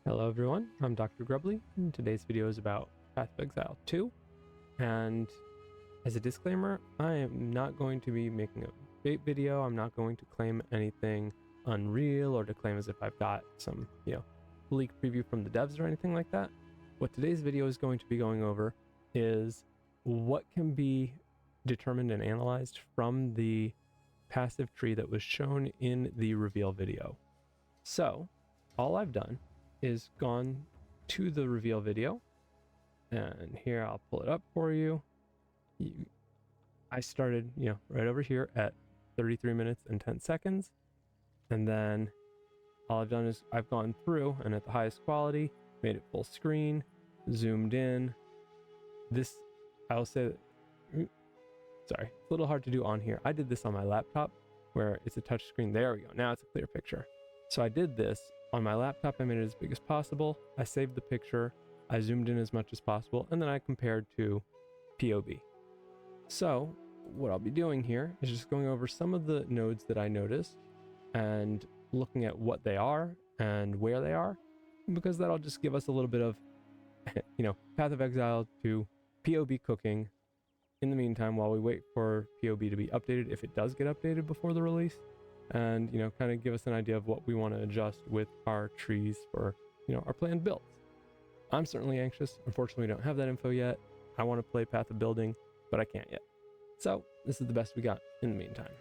Hello everyone, I'm Dr. Grubbly, and today's video is about Path of Exile 2, and as a disclaimer, I am not going to be making a bait video. I'm not going to claim anything unreal or to claim as if I've got some, leak preview from the devs or anything like that. What today's video is going to be going over is what can be determined and analyzed from the passive tree that was shown in the reveal video. So, all I've done is gone to the reveal video, and here I'll pull it up for you. I started, right over here at 33 minutes and 10 seconds, and then all I've done is I've gone through and at the highest quality, made it full screen, zoomed in. This, I'll say, sorry, it's a little hard to do on here. I did this on my laptop where it's a touch screen. There we go. Now it's a clear picture. So I did this on my laptop. I made it as big as possible. I saved the picture. I zoomed in as much as possible, and then I compared to POB. So what I'll be doing here is just going over some of the nodes that I noticed and looking at what they are and where they are, because that'll just give us a little bit of, Path of Exile to POB cooking in the meantime while we wait for POB to be updated, if it does get updated before the release, and kind of give us an idea of what we want to adjust with our trees for our planned builds. I'm certainly anxious. Unfortunately, we don't have that info yet. I want to play Path of Building, but I can't yet. So this is the best we got in the meantime.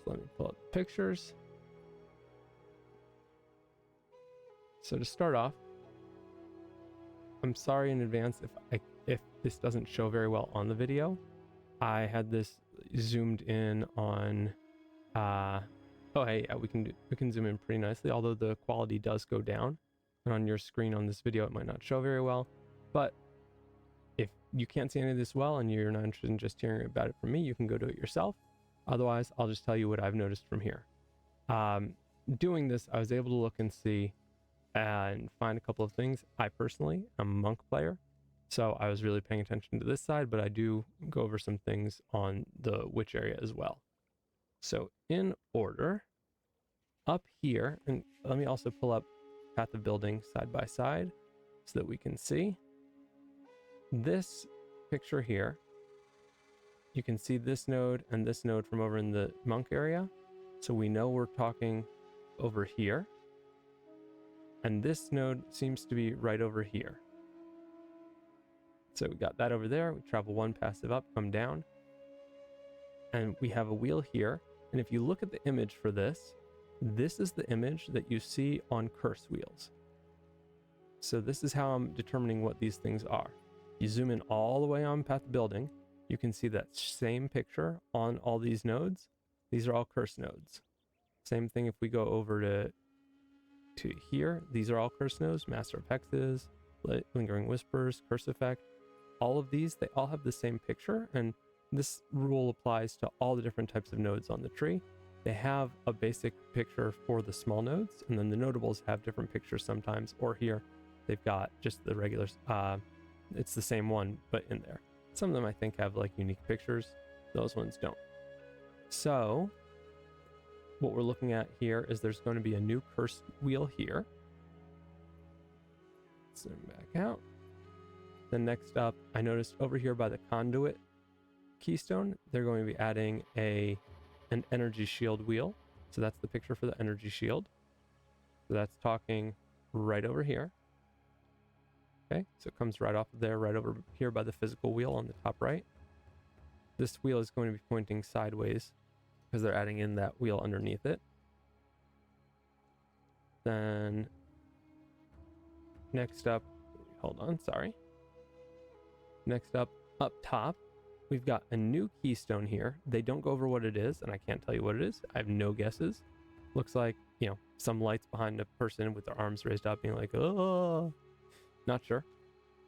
So let me pull up the pictures. So to start off, I'm sorry in advance if this doesn't show very well on the video. I had this zoomed in on we can zoom in pretty nicely, although the quality does go down, and on your screen on this video it might not show very well. But if you can't see any of this well and you're not interested in just hearing about it from me, you can go do it yourself. Otherwise, I'll just tell you what I've noticed from here. Doing this, I was able to look and see and find a couple of things. I personally am a monk player, so I was really paying attention to this side, but I do go over some things on the witch area as well. So in order, up here, and let me also pull up Path of Building side by side so that we can see this picture here. You can see this node and this node from over in the monk area. So we know we're talking over here. And this node seems to be right over here. So we got that over there. We travel one passive up, come down. And we have a wheel here. And if you look at the image for this, this is the image that you see on curse wheels. So this is how I'm determining what these things are. You zoom in all the way on Path of Building, you can see that same picture on all these nodes. These are all curse nodes. Same thing if we go over to here. These are all curse nodes, Master of Hexes, Lingering Whispers, Curse Effect. All of these, they all have the same picture, and this rule applies to all the different types of nodes on the tree. They have a basic picture for the small nodes, and then the notables have different pictures sometimes, or here they've got just the regular, it's the same one, but in there. Some of them I think have like unique pictures. Those ones don't. So what we're looking at here is there's going to be a new curse wheel here. Zoom back out. Then next up, I noticed over here by the conduit keystone, they're going to be adding an energy shield wheel. So that's the picture for the energy shield. So that's talking right over here. Okay, so it comes right off of there, right over here by the physical wheel on the top right. This wheel is going to be pointing sideways because they're adding in that wheel underneath it. Then next up, hold on, sorry. Next up top, we've got a new keystone here. They don't go over what it is, and I can't tell you what it is. I have no guesses. Looks like, some lights behind a person with their arms raised up being like, oh, not sure.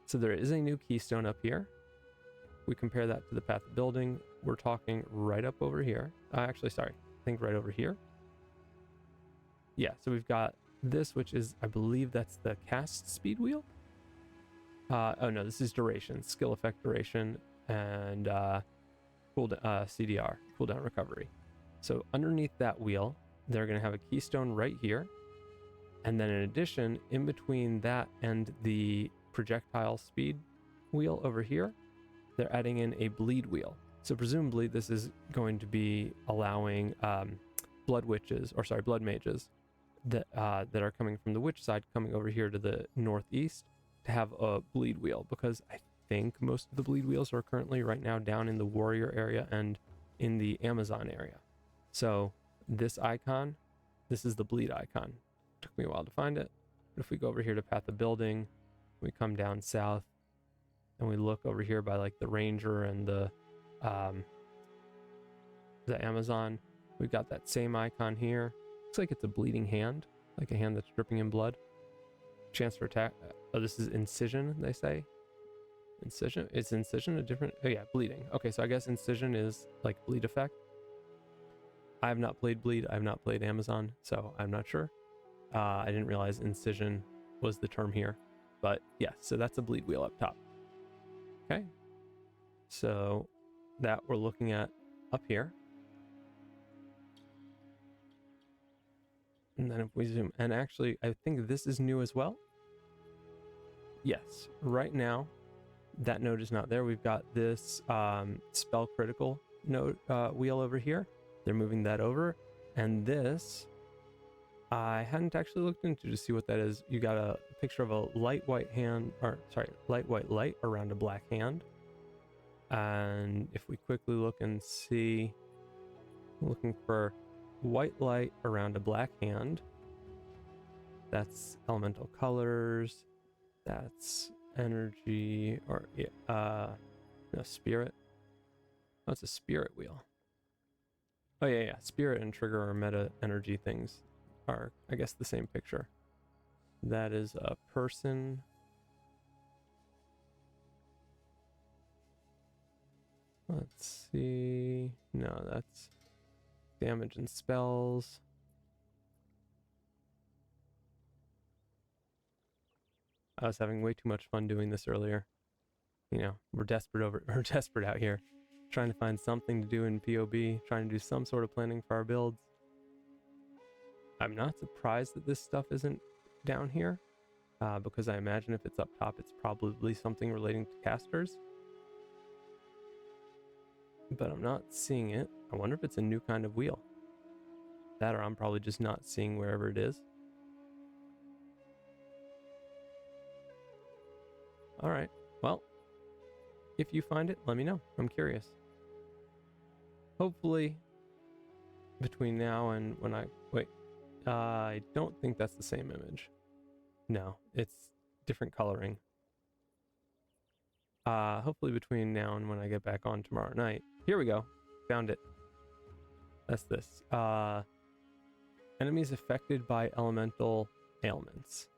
So there is a new keystone up here. We compare that to the Path of Building. We're talking right up over here. I think right over here. Yeah, so we've got this, which is, I believe that's the cast speed wheel. Oh no, this is duration, skill effect duration, and CDR, cooldown recovery. So underneath that wheel, they're going to have a keystone right here, And then in addition, in between that and the projectile speed wheel over here, they're adding in a bleed wheel. So presumably this is going to be allowing blood mages that are coming from the witch side, coming over here to the northeast, to have a bleed wheel, because I think most of the bleed wheels are currently right now down in the warrior area and in the Amazon area. So this icon, this is the bleed icon. Took me a while to find it. But if we go over here to path of building, we come down south and we look over here by like the ranger and the Amazon, we've got that same icon here. Looks like it's a bleeding hand, like a hand that's dripping in blood. Chance for attack. Oh, this is incision, they say. Incision? Is incision a different? Oh yeah, bleeding. Okay, so I guess incision is like bleed effect. I have not played bleed. I have not played Amazon, so I'm not sure. I didn't realize incision was the term here. But yeah, so that's a bleed wheel up top. Okay. So that we're looking at up here. And then if we zoom, and actually I think this is new as well. Yes, right now that node is not there. We've got this spell critical node wheel over here. They're moving that over. And this, I hadn't actually looked into to see what that is. You got a picture of a light white light around a black hand. And if we quickly look and see, looking for white light around a black hand, that's elemental colors, that's energy, or no, spirit. Oh, it's a spirit wheel. Oh yeah, spirit and trigger or meta energy things are, I guess, the same picture. That is a person. Let's see. No, that's damage and spells. I was having way too much fun doing this earlier. You know, we're desperate out here, trying to find something to do in POB, trying to do some sort of planning for our builds. I'm not surprised that this stuff isn't down here, because I imagine if it's up top, it's probably something relating to casters. But I'm not seeing it. I wonder if it's a new kind of wheel. That, or I'm probably just not seeing wherever it is. All right. Well, if you find it, let me know. I'm curious. Hopefully, between now and when I don't think that's the same image. No, it's different coloring. Hopefully between now and when I get back on tomorrow night. Here we go. Found it. That's this. Enemies affected by elemental ailments.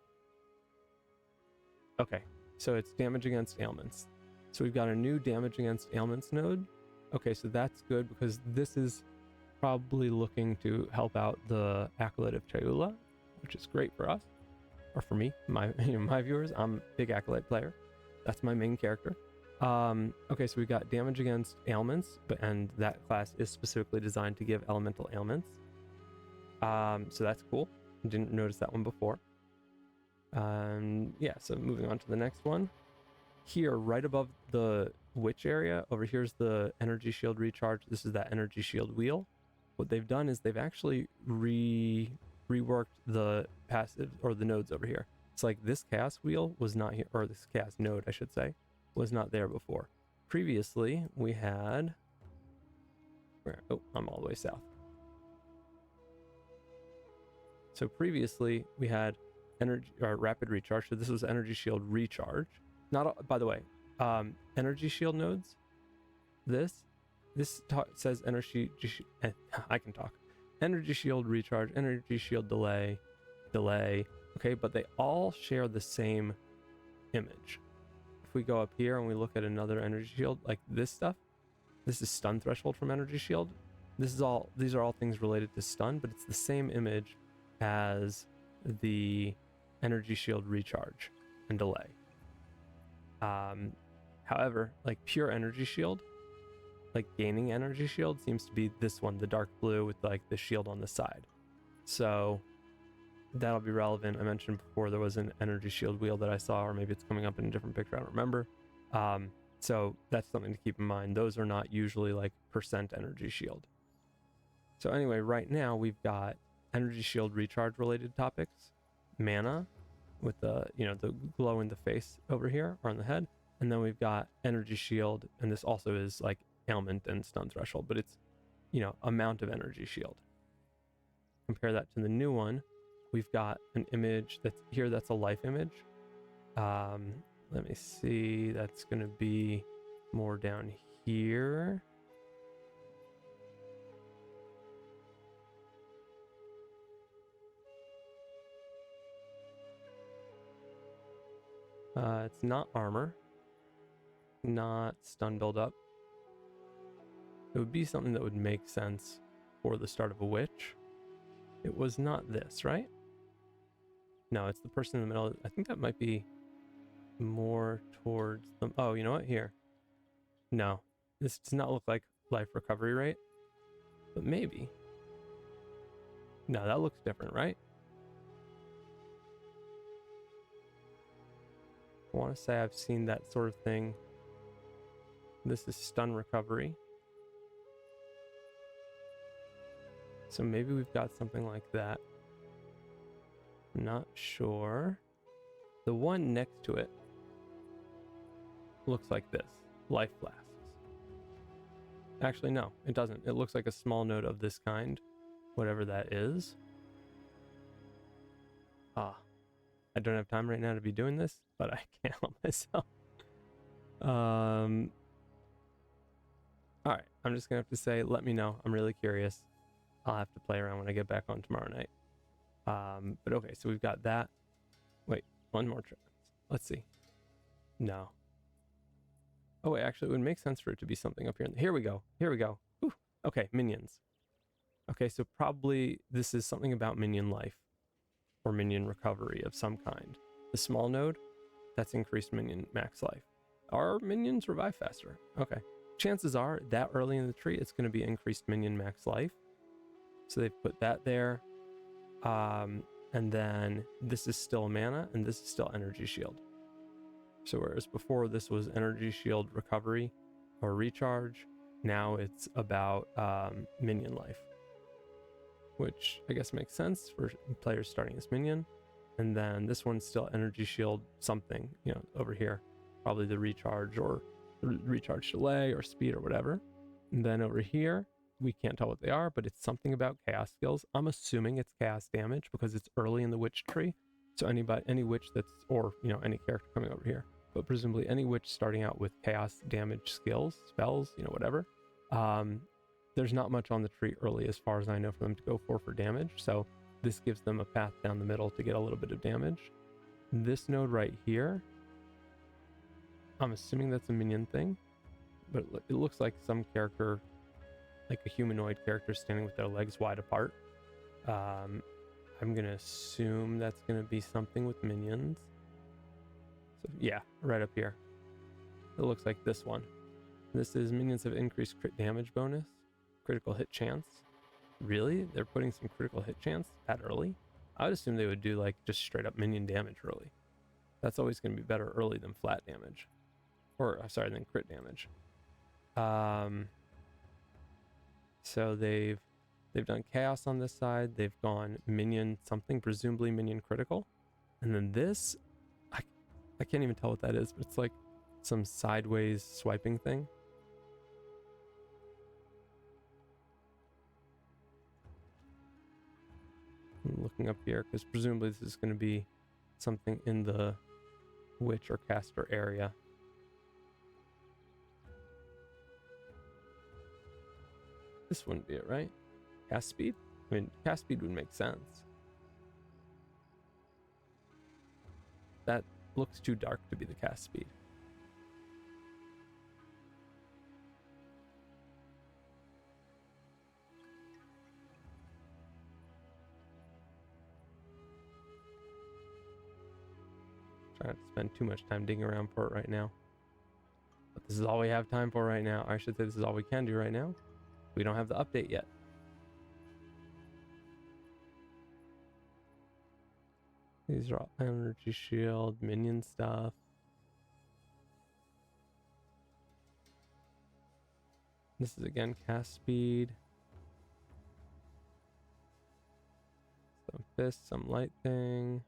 Okay, so it's damage against ailments. So we've got a new damage against ailments node. Okay, so that's good because this is probably looking to help out the Acolyte of Chayula, which is great for us, or for me, my viewers. I'm a big Acolyte player. That's my main character. Okay, so we've got damage against ailments, and that class is specifically designed to give elemental ailments. So that's cool. Didn't notice that one before. Yeah, so moving on to the next one. Here, right above the witch area, over here's the energy shield recharge. This is that energy shield wheel. What they've done is they've actually reworked the passive, or the nodes over here. It's like this chaos wheel was not here, or this chaos node, I should say, was not there before. Previously, we had... Oh, I'm all the way south. So previously, we had energy rapid recharge. So this was energy shield recharge. Not, by the way, energy shield nodes. This says energy. I can talk. Energy shield recharge, energy shield delay. Okay, but they all share the same image. If we go up here and we look at another energy shield, like this stuff, this is stun threshold from energy shield. These are all things related to stun, but it's the same image as the energy shield recharge and delay. However, like pure energy shield, like gaining energy shield, seems to be this one, the dark blue with like the shield on the side. So that'll be relevant. I mentioned before there was an energy shield wheel that I saw, or maybe it's coming up in a different picture, I don't remember. So that's something to keep in mind. Those are not usually like percent energy shield. So anyway, right now we've got energy shield recharge related topics, mana with the, the glow in the face over here or on the head. And then we've got energy shield, and this also is like ailment and stun threshold, but it's, amount of energy shield. Compare that to the new one. We've got an image that's here, that's a life image. Let me see, that's going to be more down here. It's not armor, not stun buildup. It would be something that would make sense for the start of a witch. It was not this, right? No, it's the person in the middle. I think that might be more towards them. Oh, you know what? Here. No, this does not look like life recovery rate, but maybe. No, that looks different, right? I want to say I've seen that sort of thing. This is stun recovery. So maybe we've got something like that. I'm not sure. The one next to it looks like this. Life flasks. Actually, no, it doesn't. It looks like a small node of this kind, whatever that is. I don't have time right now to be doing this, but I can't help myself. All right, I'm just gonna have to say, let me know. I'm really curious. I'll have to play around when I get back on tomorrow night. But okay, so we've got that. Wait, one more chance. Let's see. No. Oh wait, actually it would make sense for it to be something up here. Here we go. Here we go. Whew. Okay, minions. Okay, so probably this is something about minion life or minion recovery of some kind. The small node, that's increased minion max life. Are minions revive faster? Okay. Chances are that early in the tree, it's going to be increased minion max life. So they've put that there. And then this is still mana, and this is still energy shield. So whereas before this was energy shield recovery or recharge, now it's about minion life, which I guess makes sense for players starting as minion. And then this one's still energy shield something, over here, probably the recharge or the recharge delay or speed or whatever. And then over here, we can't tell what they are, but it's something about chaos skills. I'm assuming it's chaos damage because it's early in the witch tree. So any witch that's, or, any character coming over here, but presumably any witch starting out with chaos damage skills, spells, whatever. There's not much on the tree early as far as I know for them to go for damage. So this gives them a path down the middle to get a little bit of damage. This node right here, I'm assuming that's a minion thing, but it looks like some character, like a humanoid character standing with their legs wide apart. I'm gonna assume that's gonna be something with minions. So yeah, right up here. It looks like this one. This is minions have increased crit damage bonus, critical hit chance. Really? They're putting some critical hit chance that early? I would assume they would do like just straight up minion damage early. That's always gonna be better early than flat damage. Or sorry, than crit damage. So they've done chaos on this side. They've gone minion something, presumably minion critical. And then this, I can't even tell what that is, but it's like some sideways swiping thing. I'm looking up here because presumably this is going to be something in the witch or caster area. This wouldn't be it, right? Cast speed? I mean, cast speed would make sense. That looks too dark to be the cast speed. Trying not to spend too much time digging around for it right now. But this is all we have time for right now. I should say this is all we can do right now. We don't have the update yet. These are all energy shield, minion stuff. This is again cast speed. Some fist, some light thing.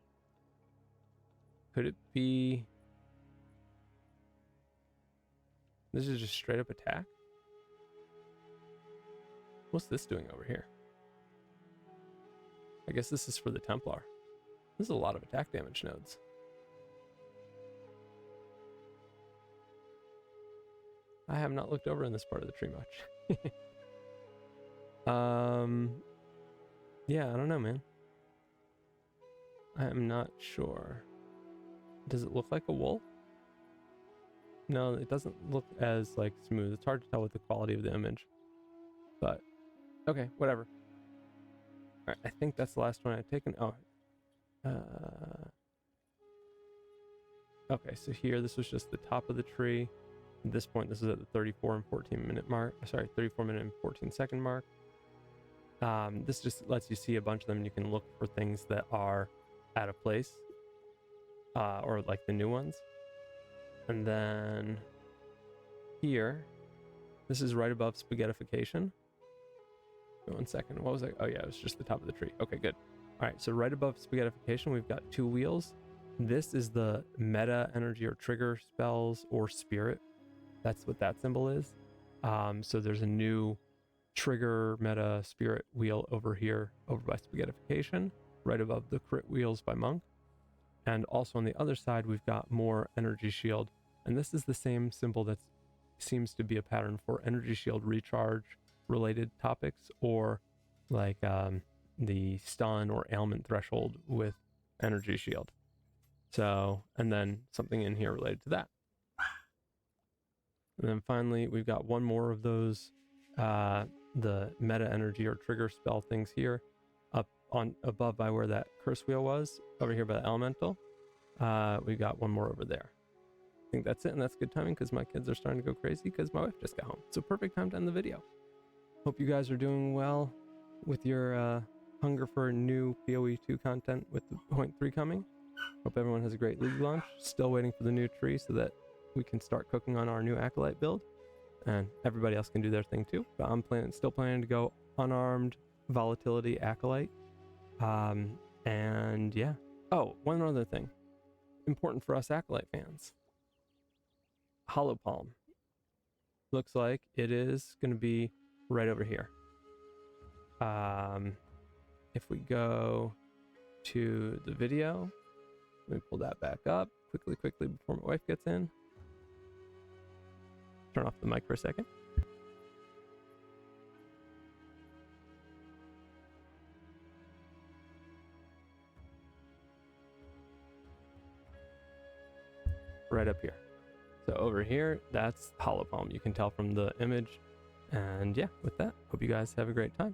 Could it be? This is just straight up attack? What's this doing over here? I guess this is for the Templar. This is a lot of attack damage nodes. I have not looked over in this part of the tree much. Yeah, I don't know, man. I am not sure. Does it look like a wolf? No, it doesn't look as like smooth. It's hard to tell with the quality of the image. But okay, whatever. All right, I think that's the last one I've taken. Oh. Okay, so here this was just the top of the tree. At this point, this is at the 34 and 14 minute mark. Sorry, 34 minute and 14 second mark. This just lets you see a bunch of them, and you can look for things that are out of place, or like the new ones. And then here, this is right above spaghettification. 1 second, what was I? Oh yeah, it was just the top of the tree. Okay, good. All right, so right above spaghettification, we've got 2 wheels. This is the meta energy or trigger spells or spirit. That's what that symbol is. So there's a new trigger meta spirit wheel over here, over by spaghettification, right above the crit wheels by monk. And also on the other side, we've got more energy shield. And this is the same symbol that seems to be a pattern for energy shield recharge related topics, or like the stun or ailment threshold with energy shield. So, and then something in here related to that. And then finally, we've got one more of those, the meta energy or trigger spell things here, up on above by where that curse wheel was, over here by the elemental. We've got one more over there. I think that's it, and that's good timing because my kids are starting to go crazy because my wife just got home. So perfect time to end the video. Hope you guys are doing well with your hunger for new POE2 content with the 0.3 coming. Hope everyone has a great league launch. Still waiting for the new tree so that we can start cooking on our new Acolyte build. And everybody else can do their thing too. But I'm still planning to go unarmed volatility Acolyte. And yeah. Oh, one other thing. Important for us Acolyte fans. Hollow Palm. Looks like it is going to be right over here. If we go to the video, let me pull that back up quickly before my wife gets in. Turn off the mic for a second. Right up here. So over here, that's Hollow Palm. You can tell from the image. And yeah, with that, hope you guys have a great time.